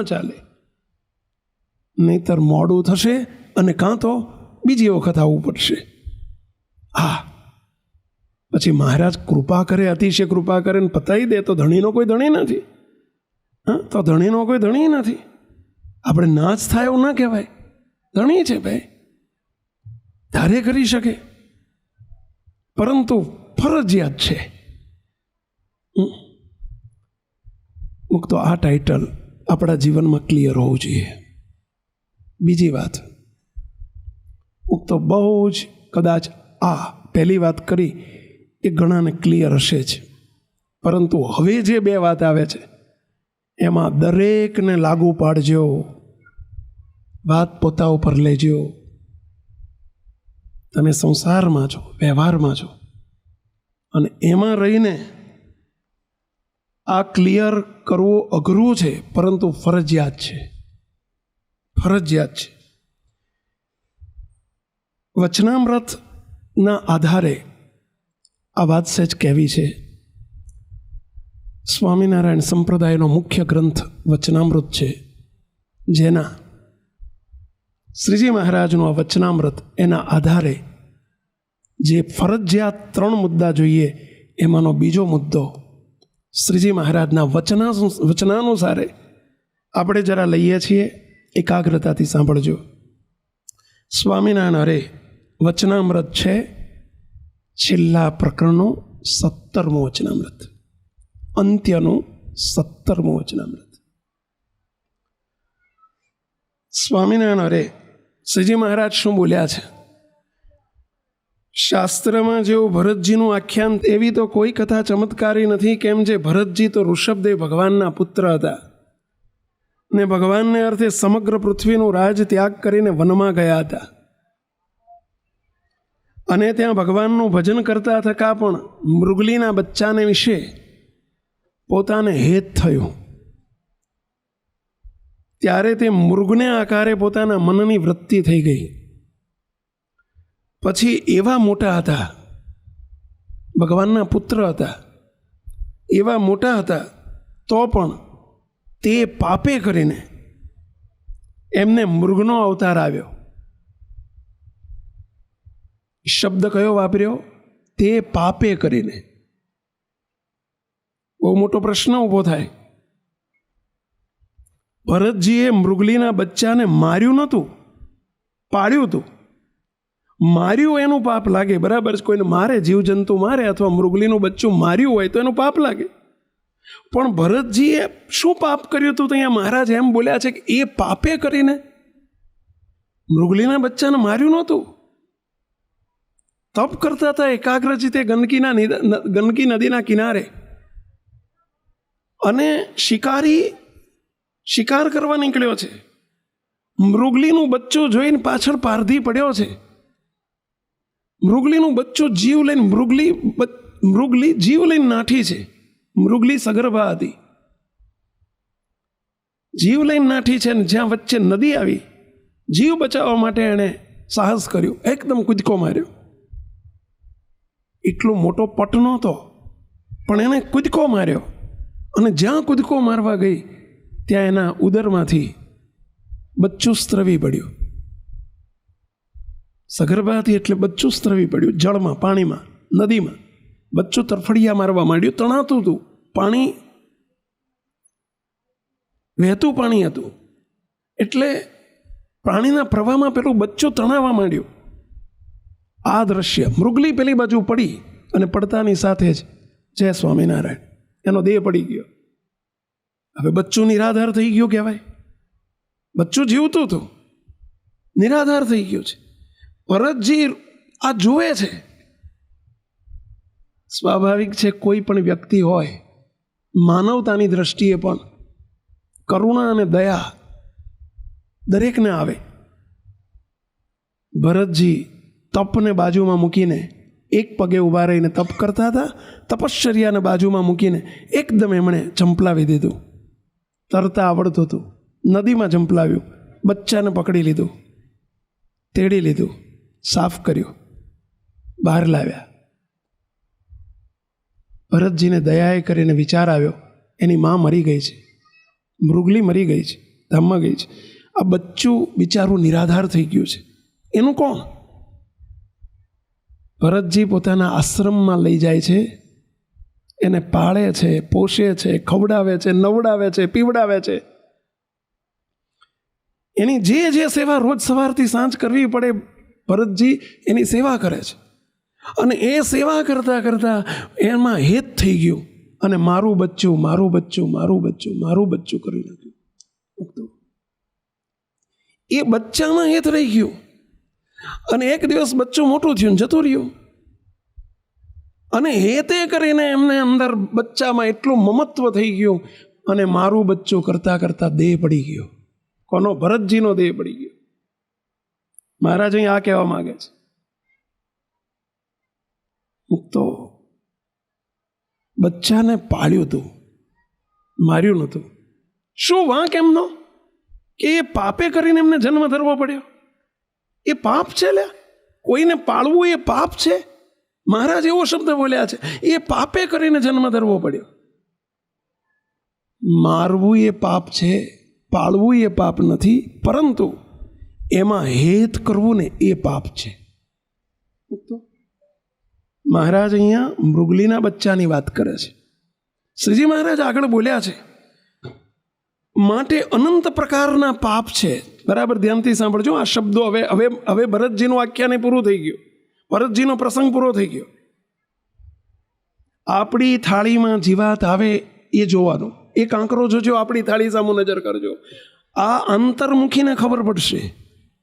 ચાલે, નહીતર મોડું થશે. અને કાં તો બીજી વખત આવવું પડશે. હા, પછી મહારાજ કૃપા કરે, અતિશય કૃપા કરે ને પતાવી દે તો ધણીનો કોઈ ધણી નથી. હા, તો ધણીનો કોઈ ધણી નથી. આપણે ના જ થાય એવું ના કહેવાય. ધણી છે ભાઈ, ધારે કરી શકે, પરંતુ ફરજિયાત છે. મુક્તો આ ટાઇટલ આપણા જીવનમાં ક્લિયર હોવું જોઈએ. બીજી વાત, મુક્તો બહુ જ કદાચ આ પહેલી વાત કરી એ ઘણાને ક્લિયર હશે જ, પરંતુ હવે જે બે વાત આવે છે એમાં દરેકને લાગુ પાડજો. વાત પોતા ઉપર લેજો. તમે સંસારમાં છો, વ્યવહારમાં છો, અને એમાં રહીને આ ક્લિયર કરવું અઘરું છે, પરંતુ ફરજિયાત છે. ફરજિયાત છે. વચનામૃતના આધારે આ વાત સહેજ કહેવી છે. સ્વામિનારાયણ સંપ્રદાયનો મુખ્ય ગ્રંથ વચનામૃત છે, જેના શ્રીજી મહારાજનું આ વચનામૃત, એના આધારે જે ફરજિયાત 3 મુદ્દા જોઈએ એમાંનો બીજો મુદ્દો શ્રીજી મહારાજના વચનાનુસારે આપણે જરા લઈએ છીએ. એકાગ્રતાથી સાંભળજો. સ્વામિનારાયણ અરે વચનામૃત છે છેલ્લા પ્રકરણનું 17મું વચનામૃત, અંત્યનું 17મું વચનામૃત. સ્વામિનારાયણ અરે શ્રીજી મહારાજ શું બોલ્યા છે? શાસ્ત્રમાં જેવું ભરતજીનું આખ્યાન, એવી તો કોઈ કથા ચમત્કારી નથી. કેમ જે ભરતજી તો ઋષભદેવ ભગવાનના પુત્ર હતા ને ભગવાનને અર્થે સમગ્ર પૃથ્વીનું રાજ ત્યાગ કરીને વનમાં ગયા હતા, અને ત્યાં ભગવાનનું ભજન કરતા થકા પણ મૃગલીના બચ્ચાને વિશે પોતાને હેત થયું. ત્યારે તે મૃગને આકારે પોતાના મનની વૃત્તિ થઈ ગઈ. પછી એવા મોટા હતા, ભગવાનના પુત્ર હતા, એવા મોટા હતા, તો પણ તે પાપે કરીને એમને મૃગનો અવતાર આવ્યો. શબ્દ કયો વાપર્યો? તે પાપે કરીને. બહુ મોટો પ્રશ્ન ઊભો થાય. ભરતજીએ મૃગલીના બચ્ચાને માર્યું નહોતું, પાડ્યું હતું. માર્યું એનું પાપ લાગે, બરાબર છે. કોઈને મારે, જીવજંતુ મારે અથવા મૃગલીનું બચ્ચું માર્યું હોય તો એનું પાપ લાગે. પણ ભરતજીએ શું પાપ કર્યું હતું? તો અહીંયા મહારાજ એમ બોલ્યા છે કે એ પાપે કરીને મૃગલીના બચ્ચાને માર્યું નહોતું. તપ કરતા હતા એકાગ્રચિતે ગંદકી નદીના કિનારે, અને શિકાર કરવા નીકળ્યો છે. મૃગલીનું બચ્ચું જોઈને પાછળ પારધી પડ્યો છે. મૃગલીનું બચ્ચું જીવ લઈને, મૃગલી જીવ લઈને નાઠી છે. મૃગલી સગર્ભા હતી, જીવ લઈને નાઠી છે. ને જ્યાં વચ્ચે નદી આવી, જીવ બચાવવા માટે એણે સાહસ કર્યું, એકદમ કૂદકો માર્યો. એટલો મોટો પટ નહોતો, પણ એણે કૂદકો માર્યો, અને જ્યાં કૂદકો મારવા ગઈ ત્યાં એના ઉદરમાંથી બચ્ચું સ્ત્રવી પડ્યું. સગર્ભા હતી એટલે બચ્ચું સ્ત્રવી પડ્યું. જળમાં, પાણીમાં, નદીમાં બચ્ચું તરફડિયા મારવા માંડ્યું. તણાતું હતું, પાણી વહેતું પાણી હતું, એટલે પાણીના પ્રવાહમાં પેલું બચ્ચું તણાવવા માંડ્યું. આ દ્રશ્ય, મૃગલી પેલી બાજુ પડી, અને પડતાની સાથે જ જય સ્વામિનારાયણ, એનો દેહ પડી ગયો. હવે બચ્ચું નિરાધાર થઈ ગયું કહેવાય. બચ્ચું જીવતું હતું, નિરાધાર થઈ ગયું છે. ભરતજી આ જુએ છે. સ્વાભાવિક છે, કોઈ પણ વ્યક્તિ હોય, માનવતાની દ્રષ્ટિએ પણ કરુણા અને દયા દરેકને આવે. ભરતજી તપને બાજુમાં મૂકીને એક પગે ઊભા રહીને તપ કરતા હતા. તપશ્ચર્યાને બાજુમાં મૂકીને એકદમ એમણે ઝંપલાવી દીધું. તરતા આવડતું હતું, નદીમાં ઝંપલાવ્યું, બચ્ચાને પકડી લીધું, તેડી લીધું, સાફ કર્યું, બહાર લાવ્યા. ભરતજીને દયાએ કરીને વિચાર આવ્યો, એની મા મરી ગઈ છે, મૃગલી મરી ગઈ છે, ધામમાં ગઈ છે, આ બચ્ચું બિચારું નિરાધાર થઈ ગયું છે, એનું કોણ? ભરતજી પોતાના આશ્રમમાં લઈ જાય છે, એને પાળે છે, પોષે છે, ખવડાવે છે, નવડાવે છે, પીવડાવે છે. એની જે જે સેવા રોજ સવારથી સાંજ કરવી પડે ભરતજી એની સેવા કરે છે. અને એ સેવા કરતાં કરતાં એમાં હેત થઈ ગયું અને મારું બચ્ચું મારું બચ્ચું મારું બચ્ચું મારું બચ્ચું કરી નાખ્યું. એ બચ્ચામાં હેત રહી ગયું અને એક દિવસ બચ્ચું મોટું થયું જતું રહ્યું. અને હેતે કરીને એમને અંદર બચ્ચામાં એટલું મમત્વ થઈ ગયું અને મારું બચ્ચું કરતાં કરતાં દેહ પડી ગયો. કોનો? ભરતજીનો દેહ પડી ગયો. મહારાજ અહીં આ કહેવા માંગે છે, તો બચ્ચાને પાળ્યું હતું, માર્યું નહોતું. શું વાંક એમનો કે એ પાપે કરીને એમને જન્મ ધરવો પડ્યો? એ પાપ છે લ્યા. કોઈને પાળવું એ પાપ છે? મહારાજ એવો શબ્દ બોલ્યા છે, એ પાપે કરીને જન્મ ધરવો પડ્યો. મારવું એ પાપ છે, પાળવું એ પાપ નથી, પરંતુ એમાં હેત કરવું ને એ પાપ છે. મહારાજ અહીંયા મૃગલીના બચ્ચાની વાત કરે છે. શ્રીજી મહારાજ આગળ બોલ્યા છે, માટે અનંત પ્રકારના પાપ છે. બરાબર ધ્યાનથી સાંભળજો આ શબ્દો. હવે હવે હવે ભરતજીનું આખ્યાન પૂરું થઈ ગયું, ભરતજીનો પ્રસંગ પૂરો થઈ ગયો. આપણી થાળીમાં જીવાત આવે એ જોવાનું. એ કાંકરો જોજો, આપણી થાળી સામું નજર કરજો. આ અંતર્મુખીને ખબર પડશે.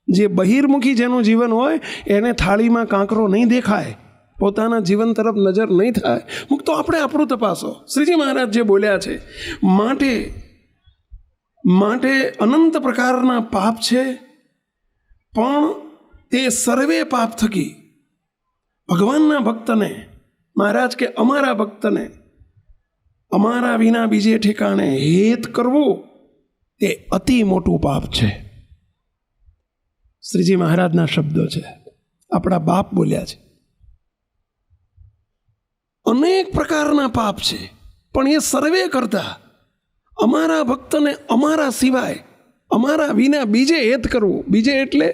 જે બહિર્મુખી જેનું જીવન હોય એને થાળીમાં કાંકરો નહીં દેખાય, પોતાના જીવન તરફ નજર નહીં થાય. તો આપણે આપણું તપાસો. શ્રીજી મહારાજ જે બોલ્યા છે, માટે અનંત પ્રકારના પાપ છે, પણ તે સર્વે પાપ થકી ભગવાનના ભક્તને, મહારાજ કે અમારા ભક્તને અમારા વિના બીજે ઠેકાણે હેત કરવું તે અતિ મોટું પાપ છે. શ્રીજી મહારાજના શબ્દો છે, આપણા બાપ બોલ્યા છે. અનેક પ્રકારના પાપ છે, પણ એ સર્વે કરતા અમારા ભક્તને અમારા સિવાય, અમારા વિના બીજે હેત કરવું. બીજે એટલે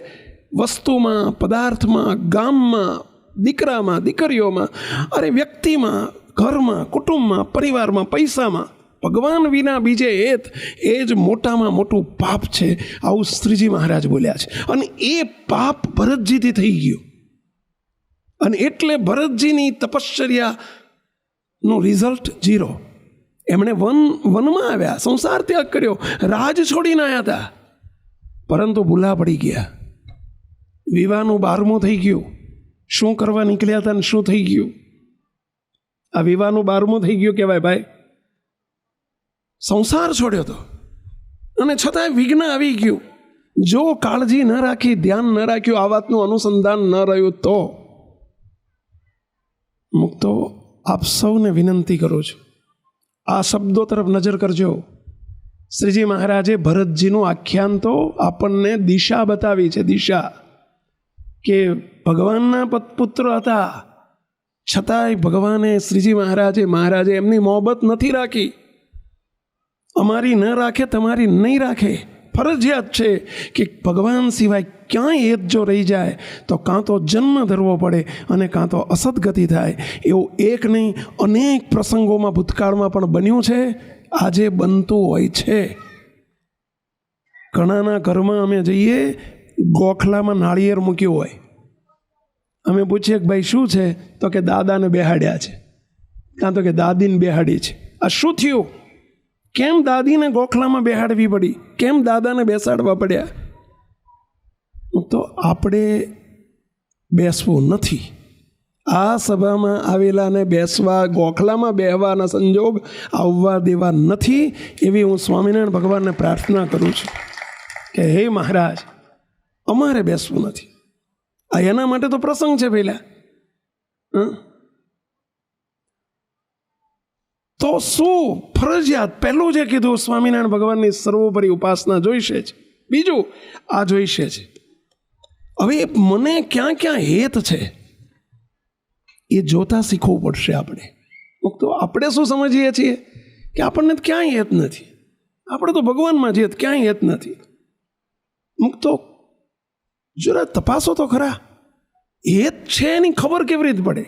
વસ્તુમાં, પદાર્થમાં, ગામમાં, દીકરામાં, દીકરીઓમાં, અરે વ્યક્તિમાં, ઘરમાં, કુટુંબમાં, પરિવારમાં, પૈસામાં, ભગવાન વિના બીજે હેત એ જ મોટામાં મોટું પાપ છે. આવું શ્રીજી મહારાજ બોલ્યા છે. અને એ પાપ ભરતજીથી થઈ ગયું. અને એટલે ભરતજીની તપશ્ચર્યાનું રિઝલ્ટ 0. એમણે વનમાં આવ્યા, સંસાર ત્યાગ કર્યો, રાજ છોડીને આવ્યા હતા, પરંતુ ભૂલા પડી ગયા. વિવાહનું 12મું થઈ ગયું. શું કરવા નીકળ્યા હતા ને શું થઈ ગયું? આ વિવાહનું 12મું થઈ ગયું કહેવાય ભાઈ. સંસાર છોડ્યો હતો અને છતાંય વિઘ્ન આવી ગયું. જો કાળજી ન રાખી, ધ્યાન ન રાખ્યું, આ વાતનું અનુસંધાન ન રહ્યું તો મુક્તો આપ સૌને વિનંતી કરું છું, આ શબ્દો તરફ નજર કરજો. શ્રીજી મહારાજે ભરતજીનું આખ્યાન તો આપણને દિશા બતાવી છે. દિશા કે ભગવાનના પુત્ર હતા, છતાંય ભગવાને શ્રીજી મહારાજે એમની મોહબત નથી રાખી. અમારી ન રાખે, તમારી નહીં રાખે. ફરજિયાત છે કે ભગવાન સિવાય ક્યાંય હેત જો રહી જાય તો કાં તો જન્મ ધરવો પડે અને કાં તો અસદગતિ થાય. એવું એક નહીં, અનેક પ્રસંગોમાં ભૂતકાળમાં પણ બન્યું છે, આજે બનતું હોય છે. ઘણાના ઘરમાં અમે જઈએ, ગોખલામાં નાળિયેર મૂક્યું હોય, અમે પૂછીએ કે ભાઈ શું છે? તો કે દાદાને બેહાડ્યા છે, કાં તો કે દાદીને બેહાડી છે. આ શું થયું? કેમ દાદીને ગોખલામાં બેહાડવી પડી? કેમ દાદાને બેસાડવા પડ્યા? તો આપણે બેસવું નથી. આ સભામાં આવેલાને બેસવા, ગોખલામાં બેહવાના સંજોગ આવવા દેવા નથી. એવી હું સ્વામિનારાયણ ભગવાનને પ્રાર્થના કરું છું કે હે મહારાજ, અમારે બેસવું નથી. આ એના માટે તો પ્રસંગ છે પહેલા. તો શું ફરજિયાત? પહેલું જે કીધું, સ્વામિનારાયણ ભગવાનની સર્વોપરી ઉપાસના જોઈશે જ. બીજું આ જોઈશે જ. હવે મને ક્યાં ક્યાં હેત છે એ જોતા શીખવું પડશે આપણે. તો આપણે શું સમજીએ છીએ કે આપણને ક્યાંય હેત નથી, આપણે તો ભગવાનમાં છીએ, ક્યાંય હેત નથી. મુક્તો જરા તપાસો તો ખરા, હેત છે એની ખબર કેવી રીતે પડે?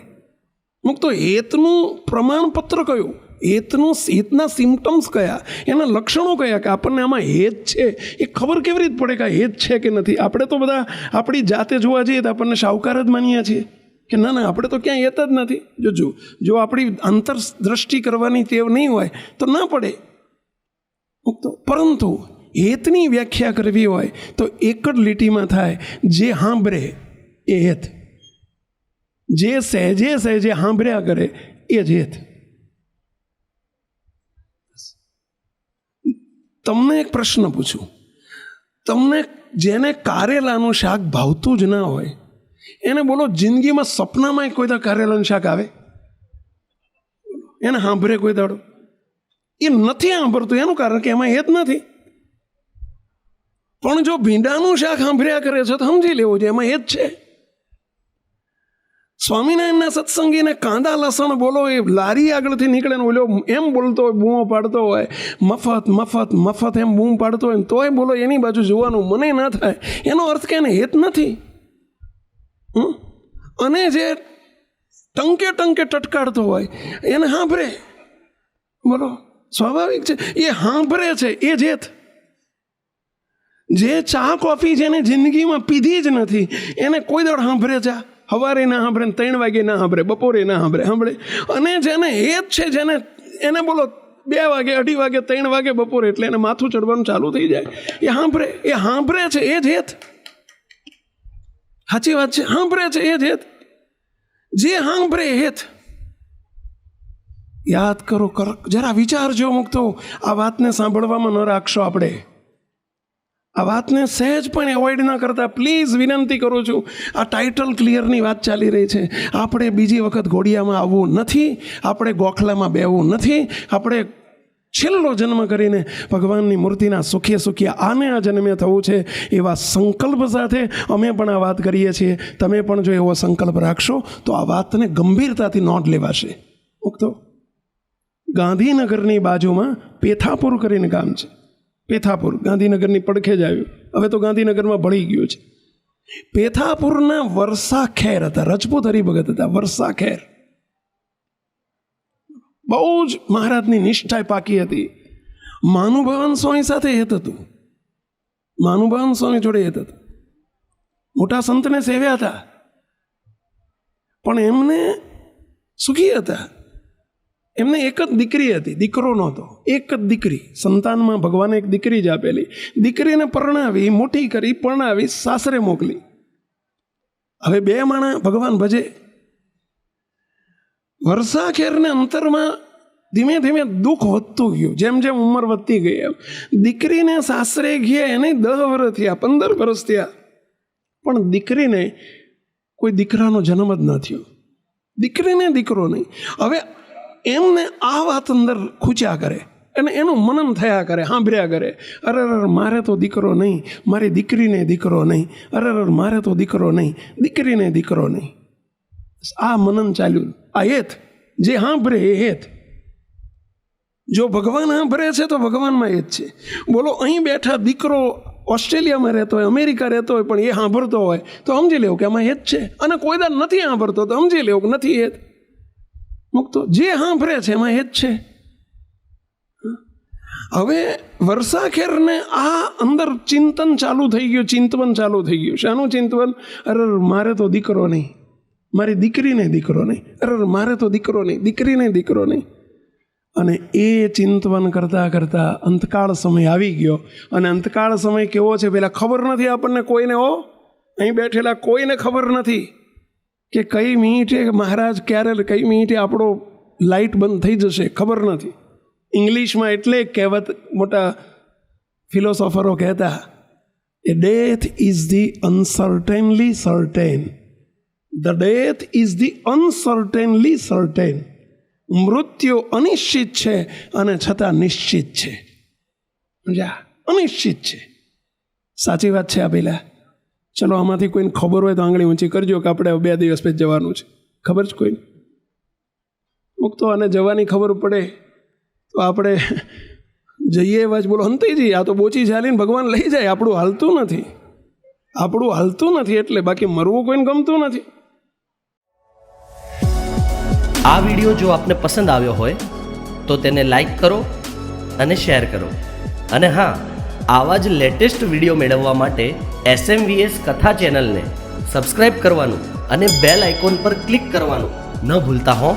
મુક્તો હેતનું પ્રમાણપત્ર કયું, હેતના સિમ્ટમ્સ કયા, એના લક્ષણો કયા કે આપણને આમાં હેત છે એ ખબર કેવી રીતે પડે કે આ હેત છે કે નથી? આપણે તો બધા આપણી જાતે જોવા જઈએ તો આપણને શાહુકાર જ માનીએ છીએ કે ના ના આપણે તો ક્યાંય હેત જ નથી. જો આપણી અંતરદ્રષ્ટિ કરવાની ટેવ નહીં હોય તો ના પડે. પરંતુ હેતની વ્યાખ્યા કરવી હોય તો એક જ લીટીમાં થાય, જે સાંભળે એ હેત, જે સહેજે સહેજે સાંભળ્યા કરે એ જ હેત. તમને એક પ્રશ્ન પૂછું, તમને જેને કારેલાનું શાક ભાવતું જ ના હોય એને બોલો જિંદગીમાં સપનામાં કોઈ દાડો કારેલાનું શાક આવે? એને સાંભળે કોઈ દાડો? એ નથી સાંભળતું એનું કારણ કે એમાં હેત નથી. પણ જો ભીંડાનું શાક સાંભળ્યા કરે છે તો સમજી લેવું છે એમાં હેત છે. સ્વામિનારાયણના સત્સંગીને કાંદા લસણ બોલો, એ લારી આગળથી નીકળે ને ઓલો એમ બોલતો હોય, બૂમો પાડતો હોય, મફત મફત મફત એમ બૂમ પાડતો હોય, તોય બોલો એની બાજુ જોવાનું મને ના થાય. એનો અર્થ કે એને હેત નથી. અને જે ટંકે ટંકે ટટકાડતો હોય એને સાંભળે, બોલો સ્વાભાવિક છે, એ સાંભળે છે એ જ હેત. જે ચા કોફી જેને જિંદગીમાં પીધી જ નથી એને કોઈ દાડો સાંભળે ચા? સવારે ના સાંભળે, 3 વાગે ના સાંભળે, બપોરે ના સાંભળે. અને જેને હેત છે, જેને એને બોલો 2 વાગે, 2:30 વાગે, 3 વાગે બપોરે એટલે એને માથું ચડવાનું ચાલુ થઈ જાય, એ સાંભળે છે એ જ હેત. સાચી વાત છે, સાંભળે છે એ જ હેત. જે સાંભળે હેત. યાદ કરો, જરા વિચારજો. મુક્તો આ વાતને સાંભળવામાં ન રાખશો. આપણે આ વાતને સહેજ પણ એવોઇડ ના કરતા પ્લીઝ વિનંતી કરું છું. આ ટાઇટલ ક્લિયરની વાત ચાલી રહી છે. આપણે બીજી વખત ઘોડિયામાં આવવું નથી, આપણે ગોખલામાં બેવું નથી. આપણે છેલ્લો જન્મ કરીને ભગવાનની મૂર્તિના સુખે સુખિયા આને આ જન્મે થવું છે, એવા સંકલ્પ સાથે અમે પણ આ વાત કરીએ છીએ. તમે પણ જો એવો સંકલ્પ રાખશો તો આ વાતને ગંભીરતાથી નોંધ લેવાશે. મુક્તો ગાંધીનગરની બાજુમાં પેથાપુર કરીને ગામ છે. પેથાપુર ગાંધીનગરની પડખે જ આવ્યું, હવે તો ગાંધીનગરમાં ભળી ગયું છે. પેથાપુરના વર્ષા ખેર હતા, રજપૂત હરિભગત હતા. વર્ષા ખેર બહુ જ મહારાજની નિષ્ઠા પાકી હતી. માનુભાવન સ્વામી સાથે હેત હતું, માનુભાવન સ્વામી જોડે હેત હતું. મોટા સંતને સેવ્યા હતા, પણ એમને સુખી હતા. એમને એક જ દીકરી હતી, દીકરો નહોતો. એક જ દીકરી, સંતાનમાં ભગવાને એક દીકરી જ આપેલી. દીકરીને પરણાવી, મોટી કરી, પરણાવી, સાસરે મોકલી. હવે 2 માણા ભગવાન ભજે. વર્ષા ખેરને અંતરમાં ધીમે ધીમે દુઃખ વધતું ગયું. જેમ જેમ ઉંમર વધતી ગઈ એમ દીકરીને સાસરે ગયા એને 10 વર્ષ થયા, 15 વર્ષ થયા, પણ દીકરીને કોઈ દીકરાનો જન્મ જ ન થયો. દીકરીને દીકરો નહીં. હવે એમને આ વાત અંદર ખૂચ્યા કરે અને એનું મનન થયા કરે, સાંભળ્યા કરે. અરે મારે તો દીકરો નહીં, મારી દીકરીને દીકરો નહીં. અરે મારે તો દીકરો નહીં, દીકરીને દીકરો નહીં. આ મનન ચાલ્યું. આ હેત, જે સાંભળે એ હેત. જો ભગવાન સાંભળે છે તો ભગવાનમાં હેત છે. બોલો અહીં બેઠા દીકરો ઓસ્ટ્રેલિયામાં રહેતો હોય, અમેરિકા રહેતો હોય, પણ એ સાંભળતો હોય તો સમજી લેવું કે આમાં હેત છે. અને કોઈ દર નથી સાંભળતો તો સમજી લેવું કે નથી હેત. મુક્તો જે સાંભળે છે એમાં હેત છે. હવે વર્ષા ખેરને આ અંદર ચિંતન ચાલુ થઈ ગયું, ચિંતવન ચાલુ થઈ ગયું. શાનું ચિંતવન? અરે મારે તો દીકરો નહીં, મારી દીકરીને દીકરો નહીં. અરે મારે તો દીકરો નહીં, દીકરીને દીકરો નહીં. અને એ ચિંતવન કરતાં કરતાં અંતકાળ સમય આવી ગયો. અને અંતકાળ સમય કેવો છે પેલા ખબર નથી આપણને કોઈને. અહીં બેઠેલા કોઈને ખબર નથી કે કઈ મિનિટે મહારાજ ક્યારે, કઈ મિનિટે આપણો લાઇટ બંધ થઈ જશે, ખબર નથી. ઇંગ્લિશમાં એટલે કહેવત મોટા ફિલોસોફરો કહેતા, a death is the uncertainly certain. The death is the uncertainly certain. મૃત્યુ અનિશ્ચિત છે અને છતાં નિશ્ચિત છે. અનિશ્ચિત છે. સાચી વાત છે આ પેલા. ચલો આમાંથી કોઈને ખબર હોય તો આંગળી ઊંચી કરજો કે આપણે 2 દિવસ પછી જવાનું છે. ખબર છે કોઈને? મુક્તો અને જવાની ખબર પડે તો આપણે જઈએ એવા જ. બોલો અંતેજી આ તો બોચી ચાલીને ભગવાન લઈ જાય, આપણું હાલતું નથી. આપણું હાલતું નથી એટલે, બાકી મરવું કોઈને ગમતું નથી.
આ વિડીયો જો આપને પસંદ આવ્યો હોય તો તેને લાઈક કરો અને શેર કરો. અને હા, આવા જ લેટેસ્ટ વિડીયો મેળવવા માટે SMVS કથા ચેનલને સબસ્ક્રાઇબ કરવાનું અને બેલ આઇકોન પર ક્લિક કરવાનું ન ભૂલતા હો.